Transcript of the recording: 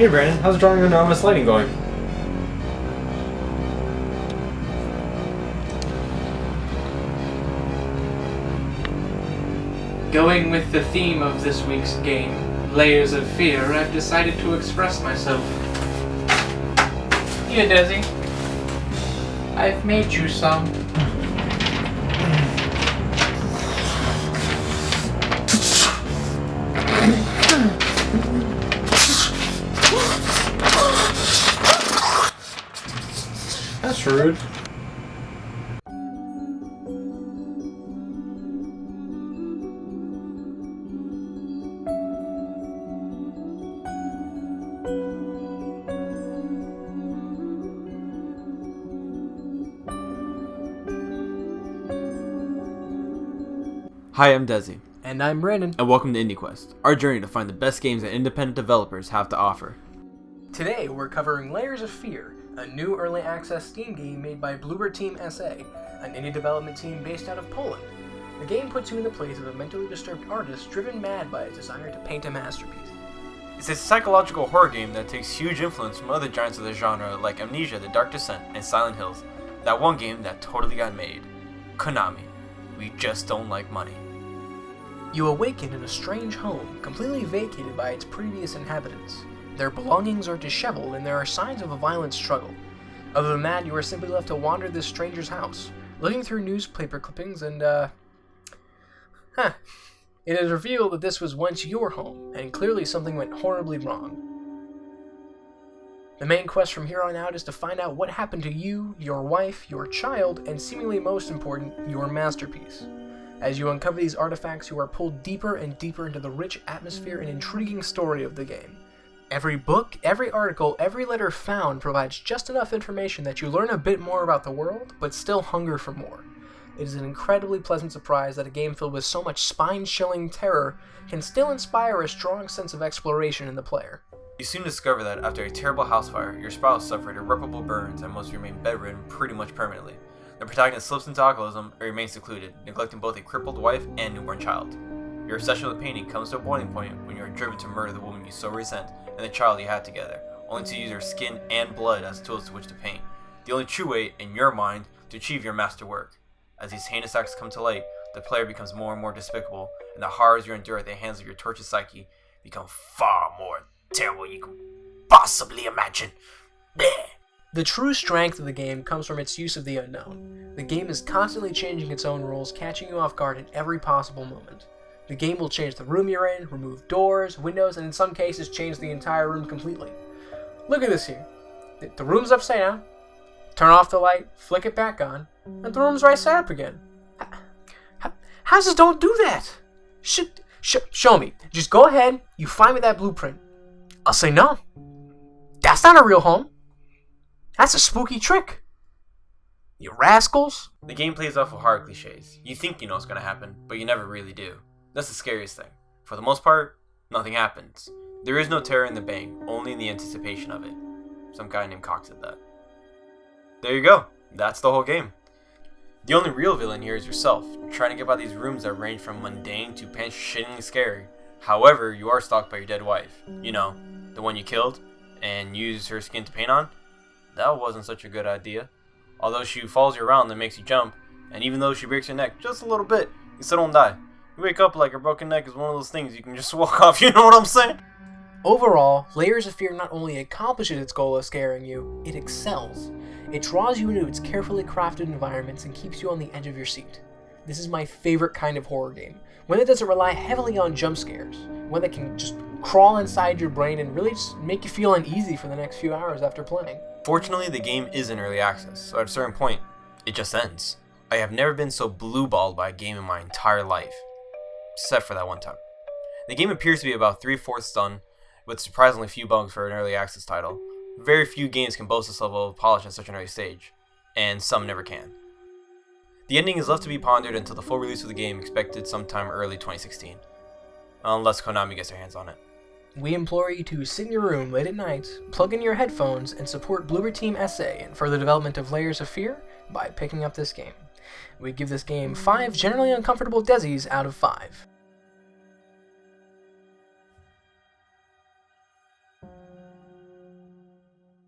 Hey Brandon, how's drawing on novice lighting going? Going with the theme of this week's game, Layers of Fear, I've decided to express myself. Here, Desi. I've made you some. That's rude. Hi, I'm Desi, And I'm Brandon. and welcome to IndieQuest, our journey to find the best games that independent developers have to offer. Today we're covering Layers of Fear, a new early access Steam game made by Bluebird Team SA, an indie development team based out of Poland. The game puts you in the place of a mentally disturbed artist driven mad by his desire to paint a masterpiece. It's a psychological horror game that takes huge influence from other giants of the genre like Amnesia, The Dark Descent, and Silent Hills. That one game that totally got made. Konami. We just don't like money. You awaken in a strange home, completely vacated by its previous inhabitants. Their belongings are disheveled, and there are signs of a violent struggle. Other than that, you are simply left to wander this stranger's house, looking through newspaper clippings, and, It is revealed that this was once your home, and clearly something went horribly wrong. The main quest from here on out is to find out what happened to you, your wife, your child, and seemingly most important, your masterpiece. As you uncover these artifacts, you are pulled deeper and deeper into the rich atmosphere and intriguing story of the game. Every book, every article, every letter found provides just enough information that you learn a bit more about the world, but still hunger for more. It is an incredibly pleasant surprise that a game filled with so much spine-chilling terror can still inspire a strong sense of exploration in the player. You soon discover that after a terrible house fire, your spouse suffered irreparable burns and must remain bedridden pretty much permanently. The protagonist slips into alcoholism and remains secluded, neglecting both a crippled wife and newborn child. Your obsession with painting comes to a boiling point when you are driven to murder the woman you so resent and the child you had together, only to use her skin and blood as tools to which to paint. The only true way, in your mind, to achieve your masterwork. As these heinous acts come to light, the player becomes more and more despicable, and the horrors you endure at the hands of your tortured psyche become far more terrible than you can possibly imagine. Blech. The true strength of the game comes from its use of the unknown. The game is constantly changing its own rules, catching you off guard at every possible moment. The game will change the room you're in, remove doors, windows, and in some cases change the entire room completely. Look at this here. The room's upside down. Turn off the light, flick it back on, and the room's right side up again. Houses don't do that. Show me. Just go ahead, you find me that blueprint. I'll say no. That's not a real home. That's a spooky trick. You rascals. The game plays off of horror cliches. You think you know what's going to happen, but you never really do. That's the scariest thing. For the most part, nothing happens. There is no terror in the bang, only in the anticipation of it. Some guy named Cox said that. There you go. That's the whole game. The only real villain here is yourself, trying to get by these rooms that range from mundane to pants-shittingly scary. However, you are stalked by your dead wife. You know, the one you killed and used her skin to paint on. That wasn't such a good idea. Although she follows you around and makes you jump, and even though she breaks your neck just a little bit, you still don't die. You wake up like a broken neck is one of those things you can just walk off, you know what I'm saying? Overall, Layers of Fear not only accomplishes its goal of scaring you, it excels. It draws you into its carefully crafted environments and keeps you on the edge of your seat. This is my favorite kind of horror game, one that doesn't rely heavily on jump scares, one that can just crawl inside your brain and really just make you feel uneasy for the next few hours after playing. Fortunately, the game is in early access, so at a certain point, it just ends. I have never been so blue-balled by a game in my entire life, except for that one time. The game appears to be about 3/4 done, with surprisingly few bugs for an early access title. Very few games can boast this level of polish at such an early stage, and some never can. The ending is left to be pondered until the full release of the game, expected sometime early 2016. Unless Konami gets their hands on it. We implore you to sit in your room late at night, plug in your headphones, and support Bluebird Team SA and further development of Layers of Fear by picking up this game. We give this game 5 generally uncomfortable Desis out of 5.